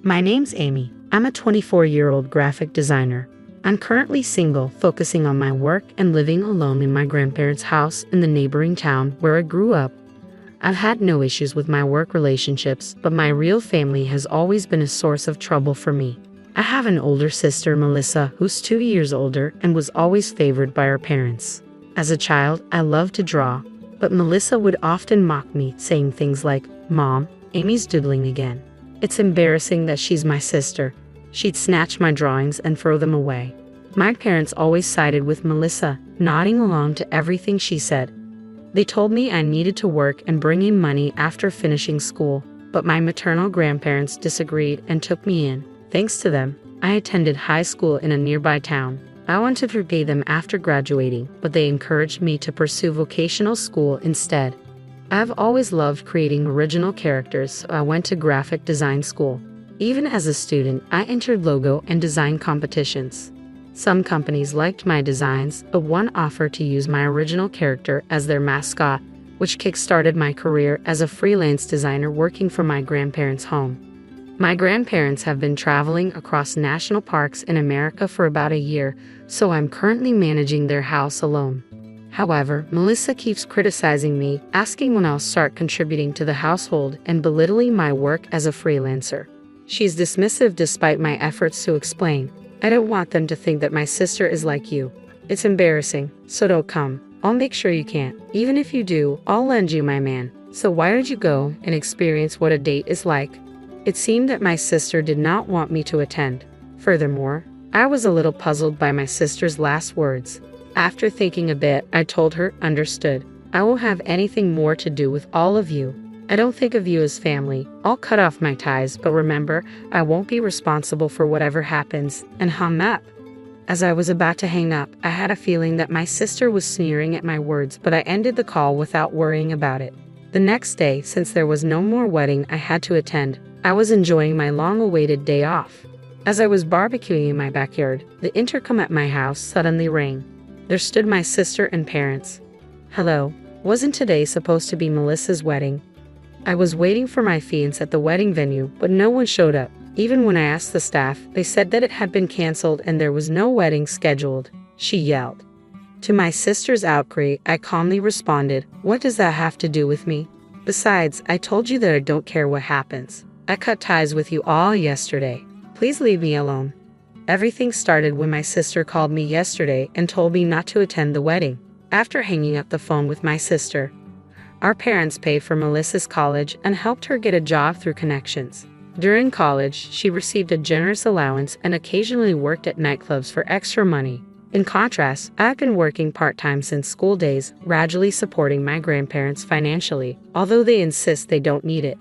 My name's Amy. I'm a 24-year-old graphic designer. I'm currently single, focusing on my work and living alone in my grandparents' house in the neighboring town where I grew up. I've had no issues with my work relationships, but my real family has always been a source of trouble for me. I have an older sister, Melissa, who's 2 years older and was always favored by her parents. As a child, I loved to draw, but Melissa would often mock me, saying things like, "Mom, Amy's doodling again. It's embarrassing that she's my sister." She'd snatch my drawings and throw them away. My parents always sided with Melissa, nodding along to everything she said. They told me I needed to work and bring in money after finishing school, but my maternal grandparents disagreed and took me in. Thanks to them, I attended high school in a nearby town. I wanted to repay them after graduating, but they encouraged me to pursue vocational school instead. I've always loved creating original characters, so I went to graphic design school. Even as a student, I entered logo and design competitions. Some companies liked my designs, but one offered to use my original character as their mascot, which kick-started my career as a freelance designer working from my grandparents' home. My grandparents have been traveling across national parks in America for about a year, so I'm currently managing their house alone. However, Melissa keeps criticizing me, asking when I'll start contributing to the household and belittling my work as a freelancer. She's dismissive despite my efforts to explain. I don't want them to think that my sister is like you. It's embarrassing, so don't come. I'll make sure you can't. Even if you do, I'll lend you my man. So why don't you go and experience what a date is like? It seemed that my sister did not want me to attend. Furthermore, I was a little puzzled by my sister's last words. After thinking a bit, I told her, "Understood. I won't have anything more to do with all of you. I don't think of you as family. I'll cut off my ties, but remember, I won't be responsible for whatever happens," and hung up. As I was about to hang up, I had a feeling that my sister was sneering at my words, but I ended the call without worrying about it. The next day, since there was no more wedding I had to attend, I was enjoying my long-awaited day off. As I was barbecuing in my backyard, the intercom at my house suddenly rang. There stood my sister and parents. "Hello, wasn't today supposed to be Melissa's wedding?" I was waiting for my fiancé at the wedding venue, but no one showed up. Even when I asked the staff, they said that it had been canceled and there was no wedding scheduled, she yelled. To my sister's outcry, I calmly responded, "What does that have to do with me? Besides, I told you that I don't care what happens. I cut ties with you all yesterday. Please leave me alone." Everything started when my sister called me yesterday and told me not to attend the wedding. After hanging up the phone with my sister, our parents paid for Melissa's college and helped her get a job through connections. During college, she received a generous allowance and occasionally worked at nightclubs for extra money. In contrast, I've been working part-time since school days, gradually supporting my grandparents financially, although they insist they don't need it.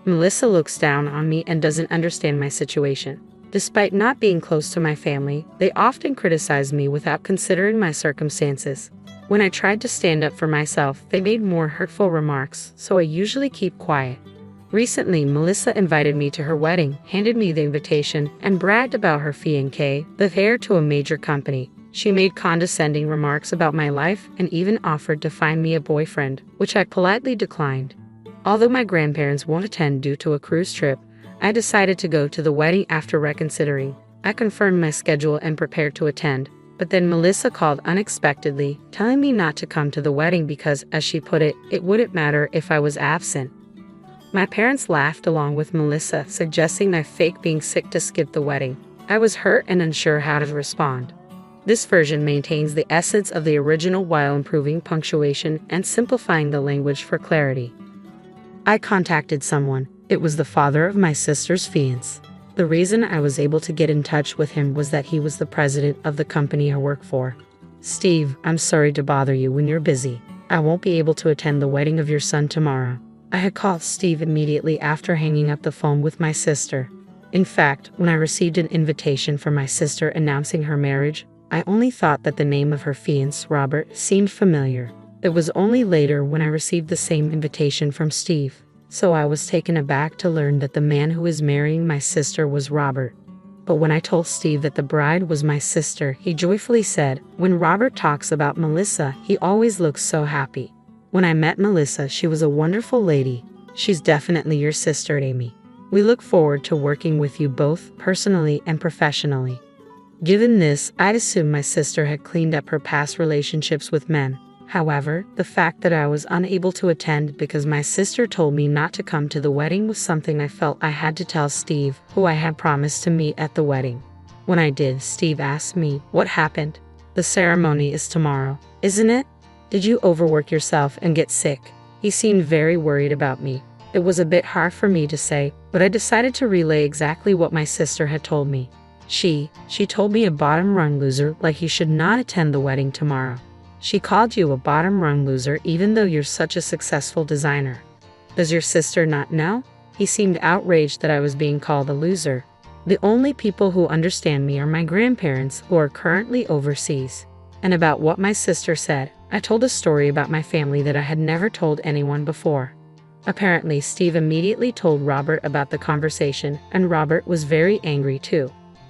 Melissa looks down on me and doesn't understand my situation. Despite not being close to my family, they often criticize me without considering my circumstances. When I tried to stand up for myself, they made more hurtful remarks, so I usually keep quiet. Recently, Melissa invited me to her wedding, handed me the invitation, and bragged about her fiancé, the heir to a major company. She made condescending remarks about my life and even offered to find me a boyfriend, which I politely declined. Although my grandparents won't attend due to a cruise trip, I decided to go to the wedding after reconsidering. I confirmed my schedule and prepared to attend, but then Melissa called unexpectedly, telling me not to come to the wedding because, as she put it, it wouldn't matter if I was absent. My parents laughed along with Melissa, suggesting I faked being sick to skip the wedding. I was hurt and unsure how to respond. This version maintains the essence of the original while improving punctuation and simplifying the language for clarity. I contacted someone. It was the father of my sister's fiancé. The reason I was able to get in touch with him was that he was the president of the company I work for. "Steve, I'm sorry to bother you when you're busy. I won't be able to attend the wedding of your son tomorrow." I had called Steve immediately after hanging up the phone with my sister. In fact, when I received an invitation from my sister announcing her marriage, I only thought that the name of her fiancé, Robert, seemed familiar. It was only later when I received the same invitation from Steve. So I was taken aback to learn that the man who was marrying my sister was Robert. But when I told Steve that the bride was my sister, he joyfully said, "When Robert talks about Melissa, he always looks so happy." When I met Melissa, she was a wonderful lady. "She's definitely your sister, Amy." We look forward to working with you both personally and professionally." Given this, I'd assumed my sister had cleaned up her past relationships with men. However, the fact that I was unable to attend because my sister told me not to come to the wedding was something I felt I had to tell Steve, who I had promised to meet at the wedding. When I did, Steve asked me, "What happened? The ceremony is tomorrow, isn't it? Did you overwork yourself and get sick?" He seemed very worried about me. It was a bit hard for me to say, but I decided to relay exactly what my sister had told me. She told me a bottom-rung loser like he should not attend the wedding tomorrow. She called you a bottom-rung loser even though you're such a successful designer. Does your sister not know? He seemed outraged that I was being called a loser. The only people who understand me are my grandparents, who are currently overseas. And about what my sister said, I told a story about my family that I had never told anyone before. Apparently, Steve immediately told Robert about the conversation, and Robert was very angry too.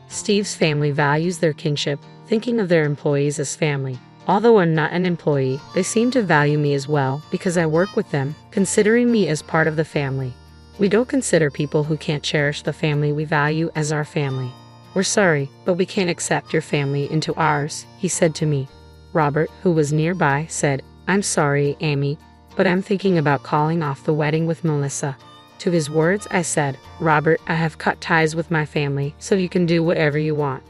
Steve's family values their kinship, thinking of their employees as family. Although I'm not an employee, they seem to value me as well because I work with them, considering me as part of the family. We don't consider people who can't cherish the family we value as our family. "We're sorry, but we can't accept your family into ours," he said to me. Robert, who was nearby, said, "I'm sorry, Amy, but I'm thinking about calling off the wedding with Melissa." To his words, I said, "Robert, I have cut ties with my family, so you can do whatever you want.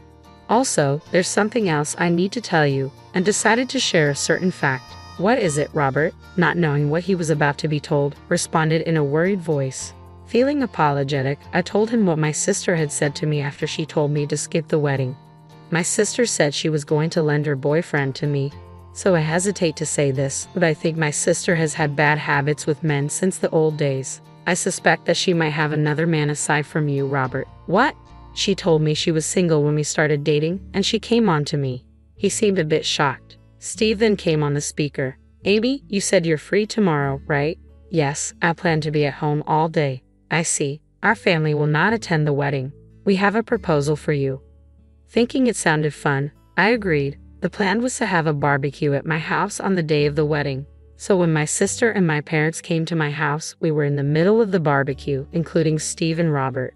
Also, there's something else I need to tell you," and decided to share a certain fact. "What is it?" Robert, not knowing what he was about to be told, responded in a worried voice. Feeling apologetic, I told him what my sister had said to me after she told me to skip the wedding. My sister said she was going to lend her boyfriend to me. So I hesitate to say this, but I think my sister has had bad habits with men since the old days. I suspect that she might have another man aside from you, Robert. "What?" She told me she was single when we started dating, and she came on to me. He seemed a bit shocked. Steve then came on the speaker. "Amy, you said you're free tomorrow, right?" "Yes, I plan to be at home all day." "I see. Our family will not attend the wedding. We have a proposal for you." Thinking it sounded fun, I agreed. The plan was to have a barbecue at my house on the day of the wedding. So when my sister and my parents came to my house, we were in the middle of the barbecue, including Steve and Robert.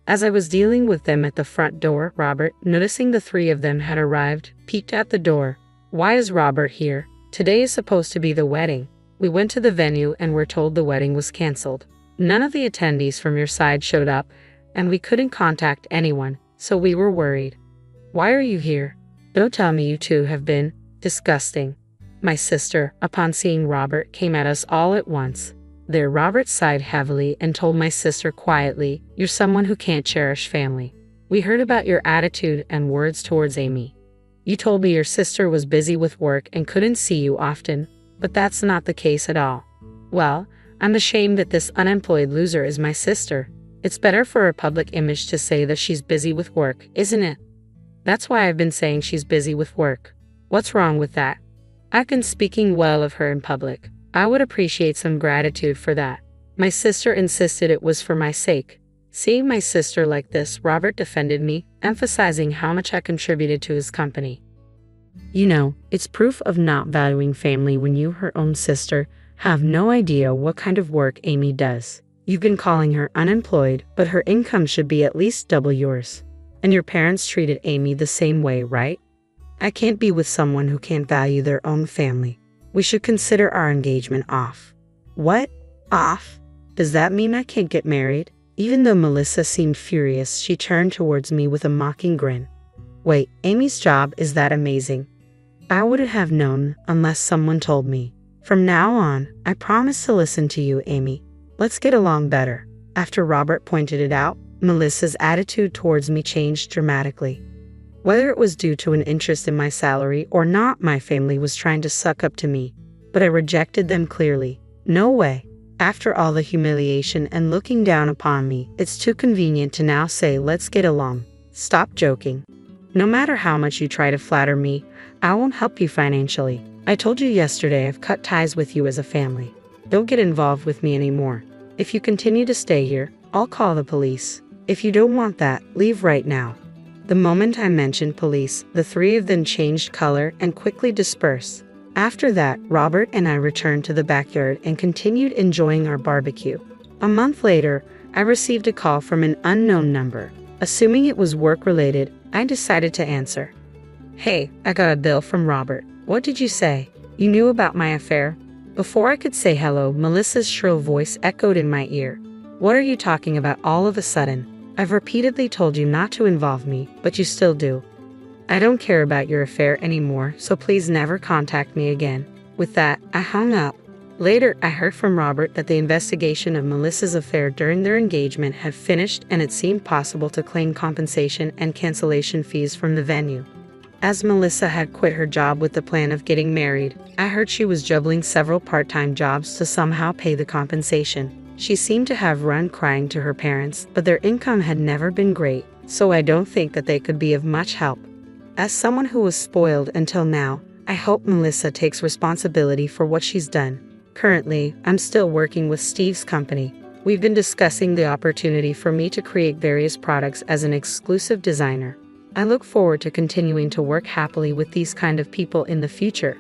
As I was dealing with them at the front door, Robert, noticing the three of them had arrived, peeked at the door. "Why is Robert here? Today is supposed to be the wedding." We went to the venue and were told the wedding was canceled. None of the attendees from your side showed up, and we couldn't contact anyone, so we were worried. "Why are you here? Don't tell me you two have been disgusting." My sister, upon seeing Robert, came at us all at once. There, Robert sighed heavily and told my sister quietly, "You're someone who can't cherish family. We heard about your attitude and words towards Amy. You told me your sister was busy with work and couldn't see you often, but that's not the case at all." "Well, I'm ashamed that this unemployed loser is my sister. It's better for her public image to say that she's busy with work, isn't it? That's why I've been saying she's busy with work. What's wrong with that? I've been speaking well of her in public. I would appreciate some gratitude for that." My sister insisted it was for my sake. Seeing my sister like this, Robert defended me, emphasizing how much I contributed to his company. "You know, it's proof of not valuing family when you, her own sister, have no idea what kind of work Amy does. You've been calling her unemployed, but her income should be at least double yours. And your parents treated Amy the same way, right? I can't be with someone who can't value their own family. We should consider our engagement off." "What? Off? Does that mean I can't get married?" Even though Melissa seemed furious, she turned towards me with a mocking grin. "Wait, Amy's job is that amazing? I wouldn't have known unless someone told me. From now on, I promise to listen to you, Amy. Let's get along better." After Robert pointed it out, Melissa's attitude towards me changed dramatically. Whether it was due to an interest in my salary or not, my family was trying to suck up to me, but I rejected them clearly. No way. After all the humiliation and looking down upon me, it's too convenient to now say let's get along. Stop joking. No matter how much you try to flatter me, I won't help you financially. I told you yesterday I've cut ties with you as a family. Don't get involved with me anymore. If you continue to stay here, I'll call the police. If you don't want that, leave right now." The moment I mentioned police, the three of them changed color and quickly dispersed. After that, Robert and I returned to the backyard and continued enjoying our barbecue. A month later, I received a call from an unknown number. Assuming it was work-related, I decided to answer. "Hey, I got a bill from Robert. What did you say? You knew about my affair?" Before I could say hello, Melissa's shrill voice echoed in my ear. "What are you talking about all of a sudden? I've repeatedly told you not to involve me, but you still do. I don't care about your affair anymore, so please never contact me again." With that, I hung up. Later, I heard from Robert that the investigation of Melissa's affair during their engagement had finished and it seemed possible to claim compensation and cancellation fees from the venue. As Melissa had quit her job with the plan of getting married, I heard she was juggling several part-time jobs to somehow pay the compensation. She seemed to have run crying to her parents, but their income had never been great, so I don't think that they could be of much help. As someone who was spoiled until now, I hope Melissa takes responsibility for what she's done. Currently, I'm still working with Steve's company. We've been discussing the opportunity for me to create various products as an exclusive designer. I look forward to continuing to work happily with these kind of people in the future.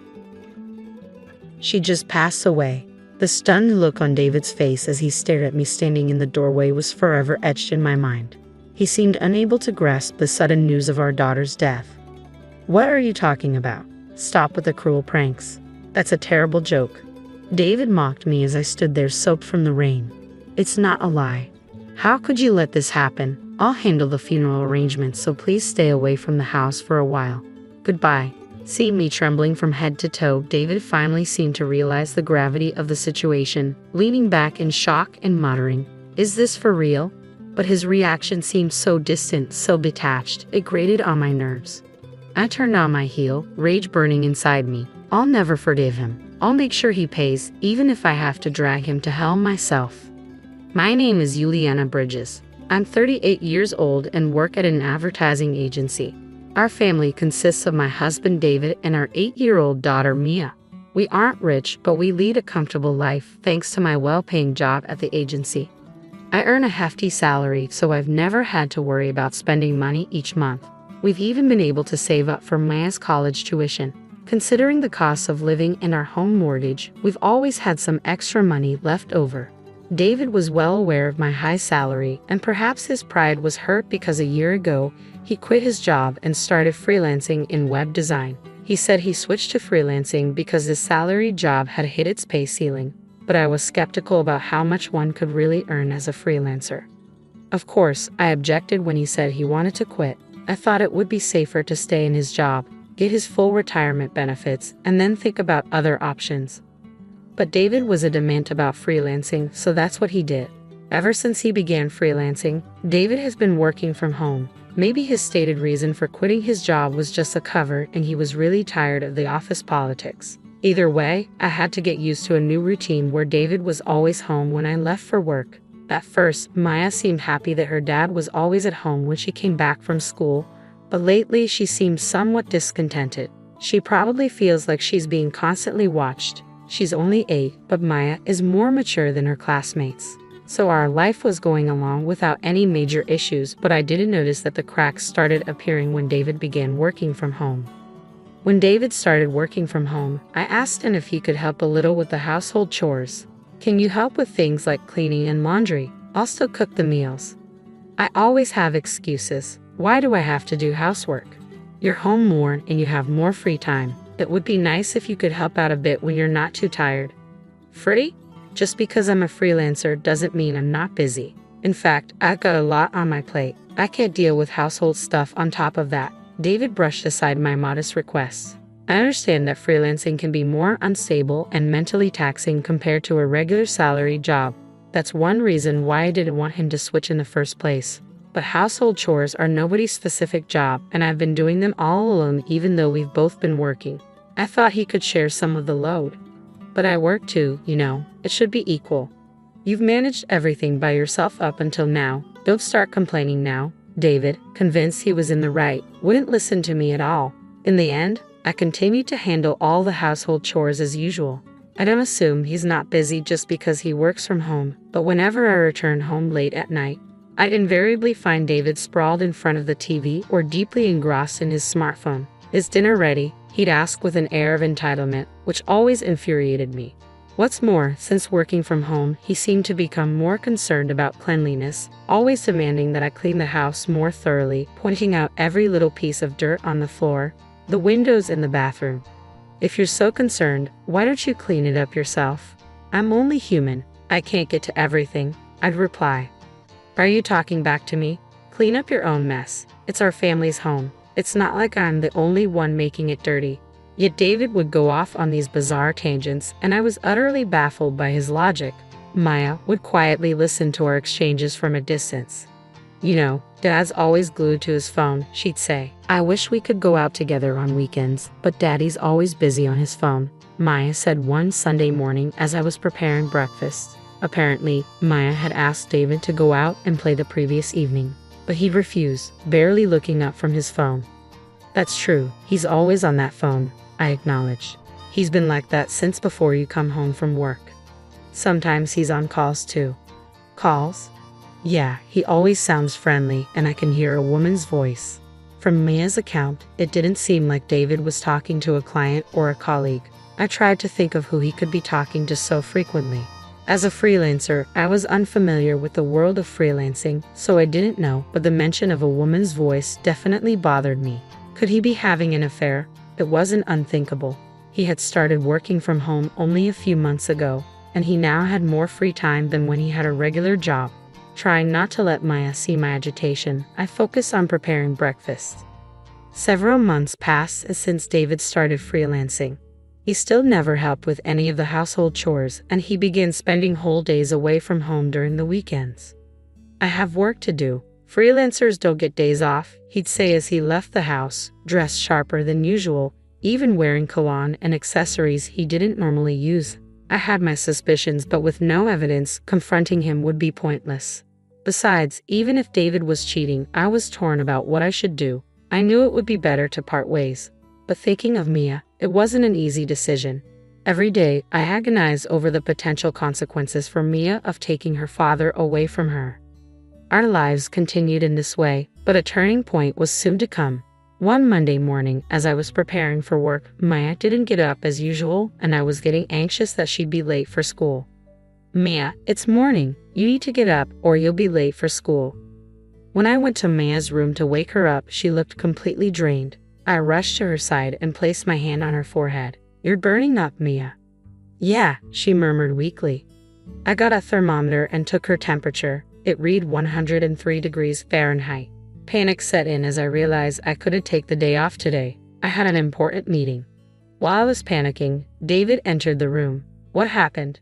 She just passed away. The stunned look on David's face as he stared at me standing in the doorway was forever etched in my mind. He seemed unable to grasp the sudden news of our daughter's death. "What are you talking about? Stop with the cruel pranks. That's a terrible joke." David mocked me as I stood there soaked from the rain. "It's not a lie. How could you let this happen? I'll handle the funeral arrangements, so please stay away from the house for a while. Goodbye." Seeing me trembling from head to toe, David finally seemed to realize the gravity of the situation, leaning back in shock and muttering, "Is this for real?" But his reaction seemed so distant, so detached, it grated on my nerves. I turned on my heel, rage burning inside me. I'll never forgive him. I'll make sure he pays, even if I have to drag him to hell myself. My name is Juliana Bridges. I'm 38 years old and work at an advertising agency. Our family consists of my husband David and our 8-year-old daughter Mia. We aren't rich, but we lead a comfortable life thanks to my well-paying job at the agency. I earn a hefty salary, so I've never had to worry about spending money each month. We've even been able to save up for Maya's college tuition. Considering the costs of living and our home mortgage, we've always had some extra money left over. David was well aware of my high salary, and perhaps his pride was hurt because a year ago, he quit his job and started freelancing in web design. He said he switched to freelancing because his salaried job had hit its pay ceiling, but I was skeptical about how much one could really earn as a freelancer. Of course, I objected when he said he wanted to quit. I thought it would be safer to stay in his job, get his full retirement benefits, and then think about other options. But David was adamant about freelancing, so that's what he did. Ever since he began freelancing, David has been working from home. Maybe his stated reason for quitting his job was just a cover and he was really tired of the office politics. Either way, I had to get used to a new routine where David was always home when I left for work. At first, Maya seemed happy that her dad was always at home when she came back from school, but lately she seems somewhat discontented. She probably feels like she's being constantly watched. She's only 8, but Maya is more mature than her classmates. So our life was going along without any major issues, but I didn't notice that the cracks started appearing when David began working from home. When David started working from home, I asked him if he could help a little with the household chores. "Can you help with things like cleaning and laundry? I'll still cook the meals." I always have excuses. Why do I have to do housework? You're home more and you have more free time. It would be nice if you could help out a bit when you're not too tired. Free? Just because I'm a freelancer doesn't mean I'm not busy. In fact, I've got a lot on my plate. I can't deal with household stuff on top of that. David brushed aside my modest requests. I understand that freelancing can be more unstable and mentally taxing compared to a regular salary job. That's one reason why I didn't want him to switch in the first place. But household chores are nobody's specific job, and I've been doing them all alone even though we've both been working. I thought he could share some of the load. But I work too, you know. It should be equal. You've managed everything by yourself up until now. Don't start complaining now. David, convinced he was in the right, wouldn't listen to me at all. In the end, I continued to handle all the household chores as usual. I don't assume he's not busy just because he works from home, but whenever I return home late at night, I'd invariably find David sprawled in front of the TV or deeply engrossed in his smartphone. "Is dinner ready?" he'd ask with an air of entitlement, which always infuriated me. What's more, since working from home, he seemed to become more concerned about cleanliness, always demanding that I clean the house more thoroughly, pointing out every little piece of dirt on the floor, the windows in the bathroom. If you're so concerned, why don't you clean it up yourself? I'm only human. I can't get to everything, I'd reply. Are you talking back to me? Clean up your own mess. It's our family's home. It's not like I'm the only one making it dirty. Yet David would go off on these bizarre tangents, and I was utterly baffled by his logic. Maya would quietly listen to our exchanges from a distance. You know, Dad's always glued to his phone, she'd say. I wish we could go out together on weekends, but Daddy's always busy on his phone, Maya said one Sunday morning as I was preparing breakfast. Apparently, Maya had asked David to go out and play the previous evening, but he'd refused, barely looking up from his phone. That's true, he's always on that phone, I acknowledged. He's been like that since before you come home from work. Sometimes he's on calls too. Calls? Yeah, he always sounds friendly and I can hear a woman's voice. From Mia's account, it didn't seem like David was talking to a client or a colleague. I tried to think of who he could be talking to so frequently. As a freelancer, I was unfamiliar with the world of freelancing, so I didn't know, but the mention of a woman's voice definitely bothered me. Could he be having an affair? It wasn't unthinkable. He had started working from home only a few months ago, and he now had more free time than when he had a regular job. Trying not to let Maya see my agitation, I focused on preparing breakfast. Several months passed since David started freelancing. He still never helped with any of the household chores, and he began spending whole days away from home during the weekends. I have work to do. Freelancers don't get days off, he'd say as he left the house, dressed sharper than usual, even wearing cologne and accessories he didn't normally use. I had my suspicions, but with no evidence, confronting him would be pointless. Besides, even if David was cheating, I was torn about what I should do. I knew it would be better to part ways. But thinking of Mia, it wasn't an easy decision. Every day, I agonized over the potential consequences for Mia of taking her father away from her. Our lives continued in this way, but a turning point was soon to come. One Monday morning, as I was preparing for work, Maya didn't get up as usual, and I was getting anxious that she'd be late for school. Mia, it's morning. You need to get up, or you'll be late for school. When I went to Maya's room to wake her up, she looked completely drained. I rushed to her side and placed my hand on her forehead. You're burning up, Mia. Yeah, she murmured weakly. I got a thermometer and took her temperature. It read 103 degrees Fahrenheit. Panic set in as I realized I couldn't take the day off today. I had an important meeting. While I was panicking, David entered the room. What happened?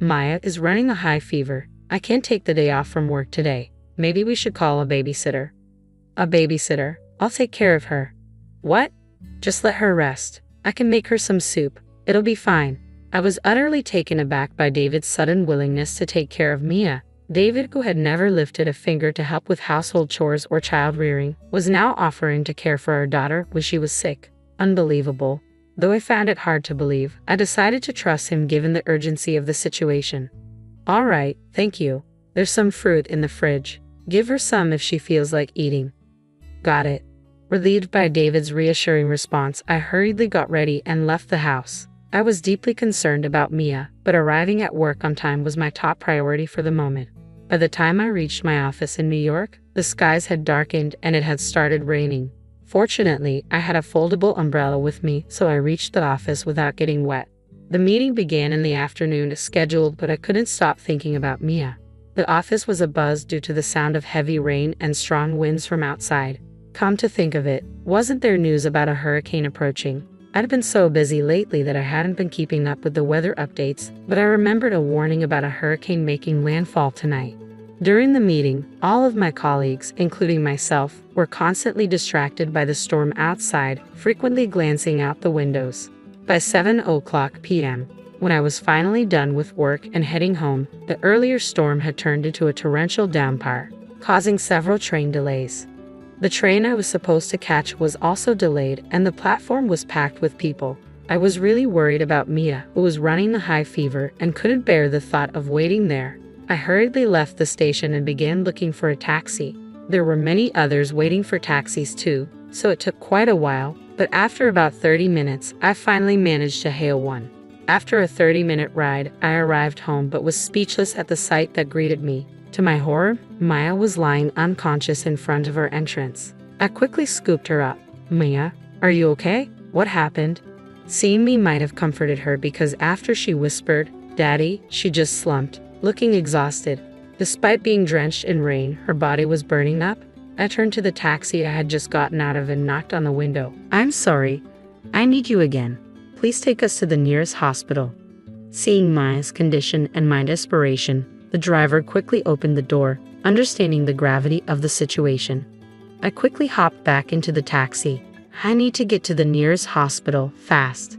Maya is running a high fever. I can't take the day off from work today. Maybe we should call a babysitter. A babysitter? I'll take care of her. What? Just let her rest. I can make her some soup. It'll be fine. I was utterly taken aback by David's sudden willingness to take care of Mia. David, who had never lifted a finger to help with household chores or child rearing, was now offering to care for our daughter when she was sick. Unbelievable. Though I found it hard to believe, I decided to trust him given the urgency of the situation. All right, thank you. There's some fruit in the fridge. Give her some if she feels like eating. Got it. Relieved by David's reassuring response, I hurriedly got ready and left the house. I was deeply concerned about Mia, but arriving at work on time was my top priority for the moment. By the time I reached my office in New York, the skies had darkened and it had started raining. Fortunately, I had a foldable umbrella with me, so I reached the office without getting wet. The meeting began in the afternoon as scheduled, but I couldn't stop thinking about Mia. The office was abuzz due to the sound of heavy rain and strong winds from outside. Come to think of it, wasn't there news about a hurricane approaching? I'd been so busy lately that I hadn't been keeping up with the weather updates, but I remembered a warning about a hurricane making landfall tonight. During the meeting, all of my colleagues, including myself, were constantly distracted by the storm outside, frequently glancing out the windows. By 7:00 p.m., when I was finally done with work and heading home, the earlier storm had turned into a torrential downpour, causing several train delays. The train I was supposed to catch was also delayed, and the platform was packed with people. I was really worried about Mia, who was running the high fever and couldn't bear the thought of waiting there. I hurriedly left the station and began looking for a taxi. There were many others waiting for taxis too, so it took quite a while, but after about 30 minutes, I finally managed to hail one. After a 30-minute ride, I arrived home but was speechless at the sight that greeted me. To my horror, Maya was lying unconscious in front of her entrance. I quickly scooped her up. "Maya, are you okay? What happened?" Seeing me might have comforted her because after she whispered, "Daddy," she just slumped, looking exhausted. Despite being drenched in rain, her body was burning up. I turned to the taxi I had just gotten out of and knocked on the window. "I'm sorry. I need you again. Please take us to the nearest hospital." Seeing Maya's condition and my desperation, the driver quickly opened the door, understanding the gravity of the situation. I quickly hopped back into the taxi. "I need to get to the nearest hospital, fast."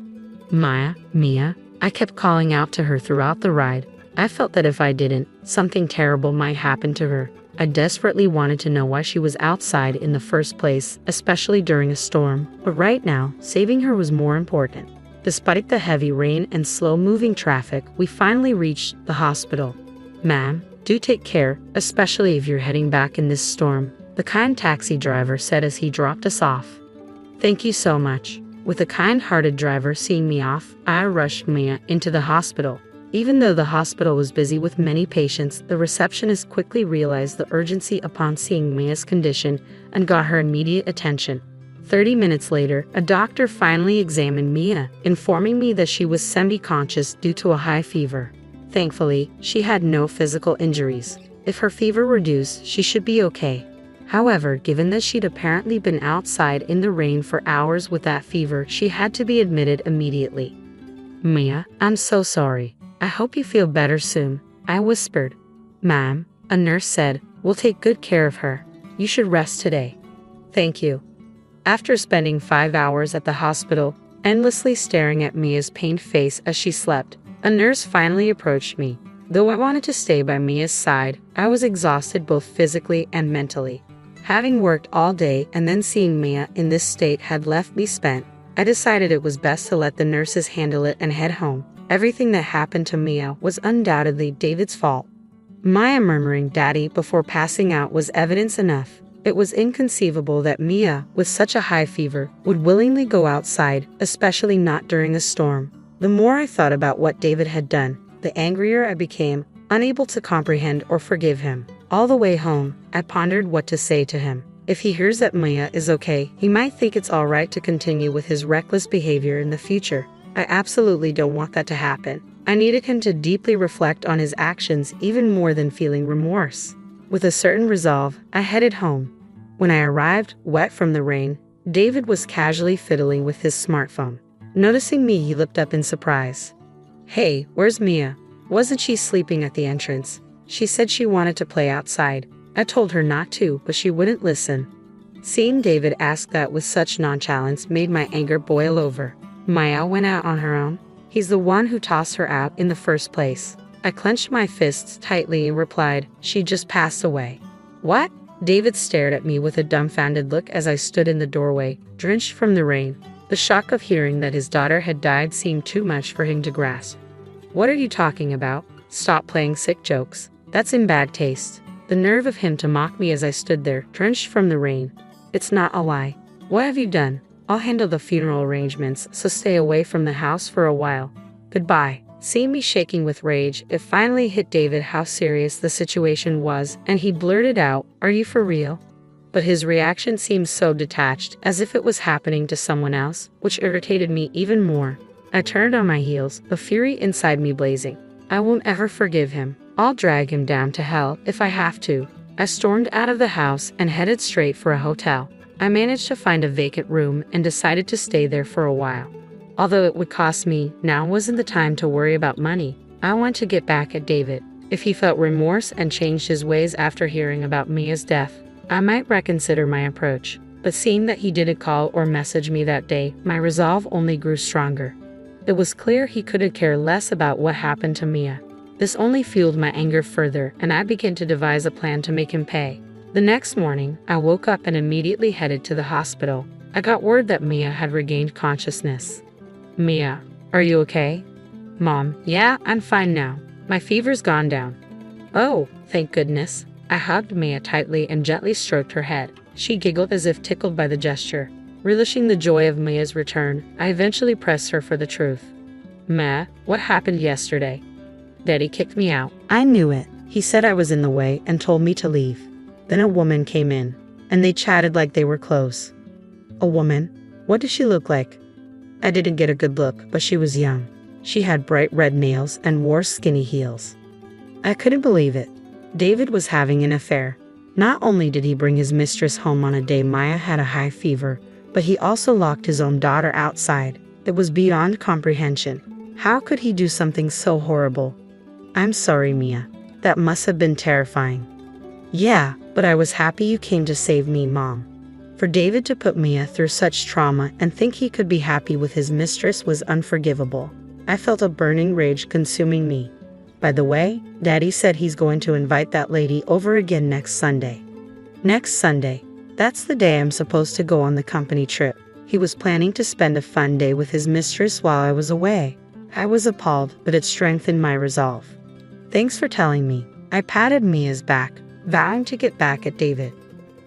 Mia, I kept calling out to her throughout the ride. I felt that if I didn't, something terrible might happen to her. I desperately wanted to know why she was outside in the first place, especially during a storm. But right now, saving her was more important. Despite the heavy rain and slow-moving traffic, we finally reached the hospital. "Ma'am, do take care, especially if you're heading back in this storm," the kind taxi driver said as he dropped us off. "Thank you so much." With a kind-hearted driver seeing me off, I rushed Mia into the hospital. Even though the hospital was busy with many patients, the receptionist quickly realized the urgency upon seeing Mia's condition and got her immediate attention. 30 minutes later, a doctor finally examined Mia, informing me that she was semi-conscious due to a high fever. Thankfully, she had no physical injuries. If her fever reduced, she should be okay. However, given that she'd apparently been outside in the rain for hours with that fever, she had to be admitted immediately. "Mia, I'm so sorry. I hope you feel better soon," I whispered. "Ma'am," a nurse said, "we'll take good care of her. You should rest today." "Thank you." After spending 5 hours at the hospital, endlessly staring at Mia's pained face as she slept, a nurse finally approached me. Though I wanted to stay by Mia's side, I was exhausted both physically and mentally. Having worked all day and then seeing Mia in this state had left me spent, I decided it was best to let the nurses handle it and head home. Everything that happened to Mia was undoubtedly David's fault. Maya murmuring "Daddy" before passing out was evidence enough. It was inconceivable that Mia, with such a high fever, would willingly go outside, especially not during a storm. The more I thought about what David had done, the angrier I became, unable to comprehend or forgive him. All the way home, I pondered what to say to him. If he hears that Mia is okay, he might think it's alright to continue with his reckless behavior in the future. I absolutely don't want that to happen. I needed him to deeply reflect on his actions even more than feeling remorse. With a certain resolve, I headed home. When I arrived, wet from the rain, David was casually fiddling with his smartphone. Noticing me, he looked up in surprise. "Hey, where's Mia? Wasn't she sleeping at the entrance? She said she wanted to play outside." I told her not to, but she wouldn't listen. Seeing David ask that with such nonchalance made my anger boil over. Maya went out on her own. He's the one who tossed her out in the first place. I clenched my fists tightly and replied, "She just passed away." "What?" David stared at me with a dumbfounded look as I stood in the doorway, drenched from the rain. The shock of hearing that his daughter had died seemed too much for him to grasp. "What are you talking about? Stop playing sick jokes. That's in bad taste." The nerve of him to mock me as I stood there, drenched from the rain. "It's not a lie." "What have you done?" "I'll handle the funeral arrangements, so stay away from the house for a while. Goodbye." Seeing me shaking with rage, it finally hit David how serious the situation was, and he blurted out, "Are you for real?" But his reaction seemed so detached, as if it was happening to someone else, which irritated me even more. I turned on my heels, the fury inside me blazing. I won't ever forgive him. I'll drag him down to hell if I have to. I stormed out of the house and headed straight for a hotel. I managed to find a vacant room and decided to stay there for a while. Although it would cost me, now wasn't the time to worry about money. I want to get back at David. If he felt remorse and changed his ways after hearing about Mia's death, I might reconsider my approach. But seeing that he didn't call or message me that day, my resolve only grew stronger. It was clear he couldn't care less about what happened to Mia. This only fueled my anger further, and I began to devise a plan to make him pay. The next morning, I woke up and immediately headed to the hospital. I got word that Mia had regained consciousness. "Mia, are you okay?" "Mom, yeah, I'm fine now. My fever's gone down." "Oh, thank goodness." I hugged Mia tightly and gently stroked her head. She giggled as if tickled by the gesture. Relishing the joy of Mia's return, I eventually pressed her for the truth. Ma, what happened yesterday? Daddy kicked me out. I knew it. He said I was in the way and told me to leave. Then a woman came in, and they chatted like they were close. A woman? What does she look like? I didn't get a good look, but she was young. She had bright red nails and wore skinny heels. I couldn't believe it. David was having an affair. Not only did he bring his mistress home on a day Maya had a high fever, but he also locked his own daughter outside. It was beyond comprehension. How could he do something so horrible? I'm sorry, Mia. That must have been terrifying. Yeah, but I was happy you came to save me, Mom. For David to put Mia through such trauma and think he could be happy with his mistress was unforgivable. I felt a burning rage consuming me. By the way, Daddy said he's going to invite that lady over again next Sunday. Next Sunday? That's the day I'm supposed to go on the company trip. He was planning to spend a fun day with his mistress while I was away. I was appalled, but it strengthened my resolve. Thanks for telling me. I patted Mia's back, vowing to get back at David.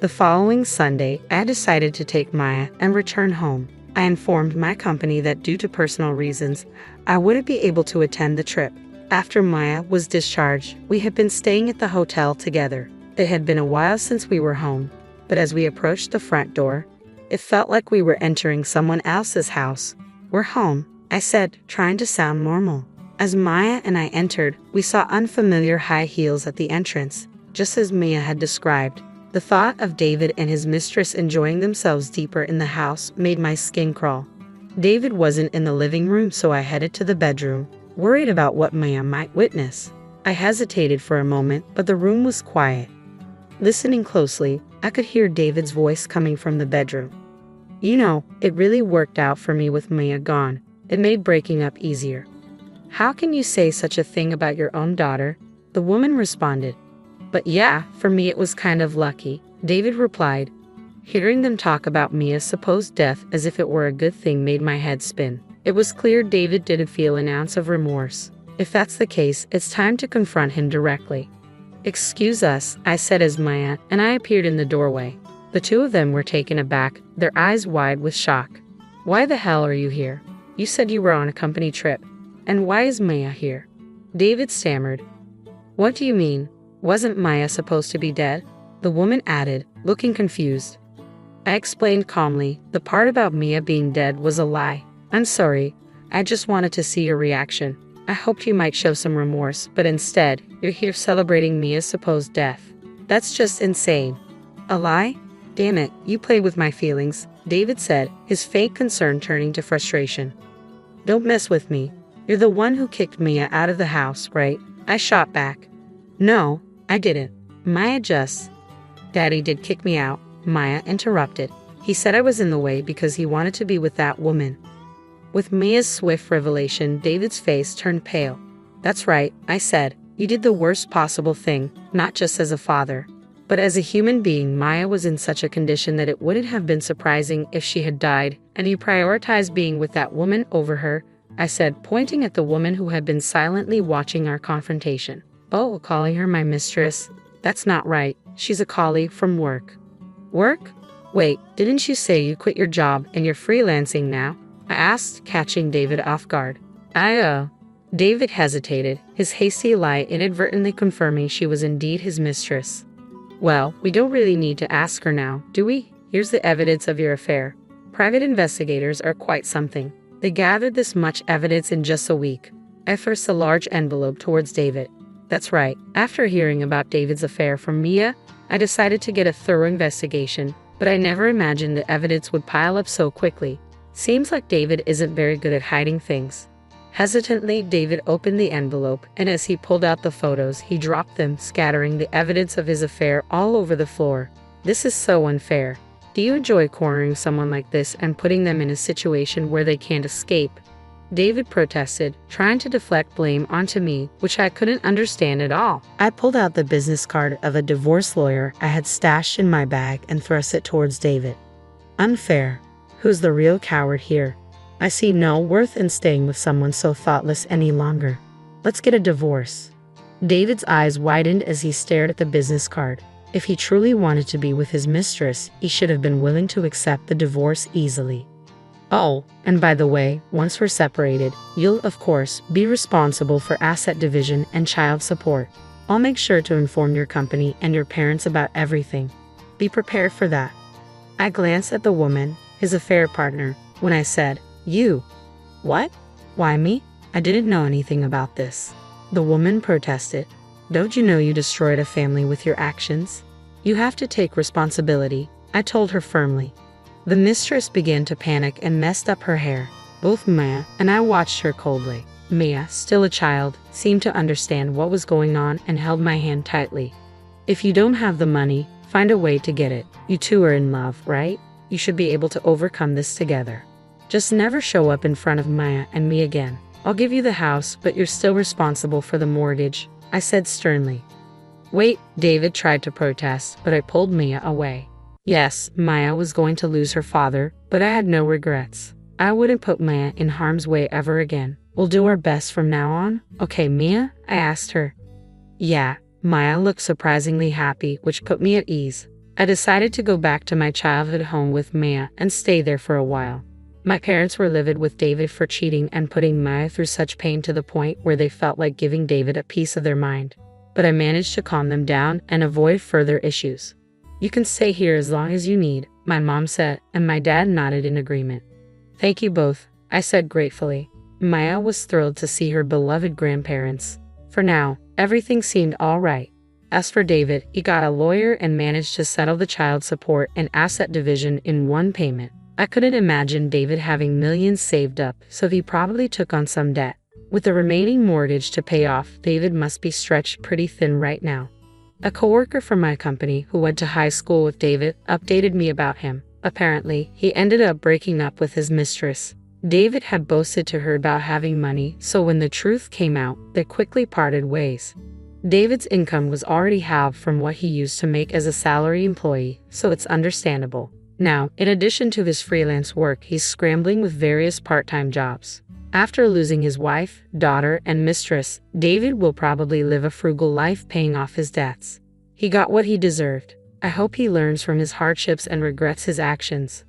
The following Sunday, I decided to take Maya and return home. I informed my company that due to personal reasons, I wouldn't be able to attend the trip. After Maya was discharged, we had been staying at the hotel together. It had been a while since we were home, but as we approached the front door, it felt like we were entering someone else's house. We're home, I said, trying to sound normal. As Maya and I entered, we saw unfamiliar high heels at the entrance, just as Mia had described. The thought of David and his mistress enjoying themselves deeper in the house made my skin crawl. David wasn't in the living room, so I headed to the bedroom, worried about what Mia might witness. I hesitated for a moment, but the room was quiet. Listening closely, I could hear David's voice coming from the bedroom. You know, it really worked out for me with Mia gone. It made breaking up easier. How can you say such a thing about your own daughter? The woman responded. But yeah, for me it was kind of lucky, David replied. Hearing them talk about Mia's supposed death as if it were a good thing made my head spin. It was clear David didn't feel an ounce of remorse. If that's the case, it's time to confront him directly. Excuse us, I said as Maya and I appeared in the doorway. The two of them were taken aback, their eyes wide with shock. Why the hell are you here? You said you were on a company trip. And why is Maya here? David stammered. What do you mean? Wasn't Maya supposed to be dead? The woman added, looking confused. I explained calmly, the part about Mia being dead was a lie. I'm sorry, I just wanted to see your reaction. I hoped you might show some remorse, but instead, you're here celebrating Mia's supposed death. That's just insane. A lie? Damn it, you played with my feelings, David said, his fake concern turning to frustration. Don't mess with me. You're the one who kicked Mia out of the house, right? I shot back. No, I didn't. Maya just... Daddy did kick me out, Maya interrupted. He said I was in the way because he wanted to be with that woman. With Mia's swift revelation, David's face turned pale. That's right, I said. You did the worst possible thing, not just as a father, but as a human being. Maya was in such a condition that it wouldn't have been surprising if she had died, and you prioritized being with that woman over her, I said, pointing at the woman who had been silently watching our confrontation. Oh, calling her my mistress? That's not right. She's a colleague from work. Work? Wait, didn't you say you quit your job and you're freelancing now? I asked, catching David off guard. David hesitated, his hasty lie inadvertently confirming she was indeed his mistress. Well, we don't really need to ask her now, do we? Here's the evidence of your affair. Private investigators are quite something. They gathered this much evidence in just a week. I thrust a large envelope towards David. That's right. After hearing about David's affair from Mia, I decided to get a thorough investigation, but I never imagined the evidence would pile up so quickly. Seems like David isn't very good at hiding things. Hesitantly, David opened the envelope, and as he pulled out the photos, he dropped them, scattering the evidence of his affair all over the floor. This is so unfair. Do you enjoy cornering someone like this and putting them in a situation where they can't escape? David protested, trying to deflect blame onto me, which I couldn't understand at all. I pulled out the business card of a divorce lawyer I had stashed in my bag and thrust it towards David. Unfair. Who's the real coward here? I see no worth in staying with someone so thoughtless any longer. Let's get a divorce. David's eyes widened as he stared at the business card. If he truly wanted to be with his mistress, he should have been willing to accept the divorce easily. Oh, and by the way, once we're separated, you'll, of course, be responsible for asset division and child support. I'll make sure to inform your company and your parents about everything. Be prepared for that. I glanced at the woman, his affair partner, when I said, "You." "What? Why me? I didn't know anything about this." The woman protested. "Don't you know you destroyed a family with your actions? You have to take responsibility," I told her firmly. The mistress began to panic and messed up her hair. Both Maya and I watched her coldly. Maya, still a child, seemed to understand what was going on and held my hand tightly. "If you don't have the money, find a way to get it. You two are in love, right? You should be able to overcome this together. Just never show up in front of Maya and me again. I'll give you the house, but you're still responsible for the mortgage," I said sternly. "Wait," David tried to protest, but I pulled Maya away. Yes, Maya was going to lose her father, but I had no regrets. I wouldn't put Maya in harm's way ever again. "We'll do our best from now on, okay, Mia?" I asked her. "Yeah." Maya looked surprisingly happy, which put me at ease. I decided to go back to my childhood home with Maya and stay there for a while. My parents were livid with David for cheating and putting Maya through such pain to the point where they felt like giving David a piece of their mind. But I managed to calm them down and avoid further issues. "You can stay here as long as you need," my mom said, and my dad nodded in agreement. "Thank you both," I said gratefully. Maya was thrilled to see her beloved grandparents. For now, everything seemed all right. As for David, he got a lawyer and managed to settle the child support and asset division in one payment. I couldn't imagine David having millions saved up, so he probably took on some debt. With the remaining mortgage to pay off, David must be stretched pretty thin right now. A coworker from my company who went to high school with David updated me about him. Apparently, he ended up breaking up with his mistress. David had boasted to her about having money, so when the truth came out, they quickly parted ways. David's income was already halved from what he used to make as a salary employee, so it's understandable. Now, in addition to his freelance work, he's scrambling with various part-time jobs. After losing his wife, daughter, and mistress, David will probably live a frugal life paying off his debts. He got what he deserved. I hope he learns from his hardships and regrets his actions.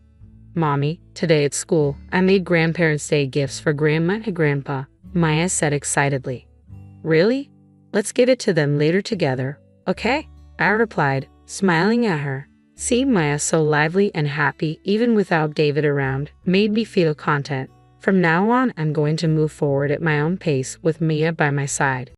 "Mommy, today at school, I made Grandparents' Day gifts for Grandma and Grandpa," Maya said excitedly. "Really? Let's give it to them later together, okay?" I replied, smiling at her. Seeing Maya so lively and happy, even without David around, made me feel content. From now on, I'm going to move forward at my own pace with Mia by my side.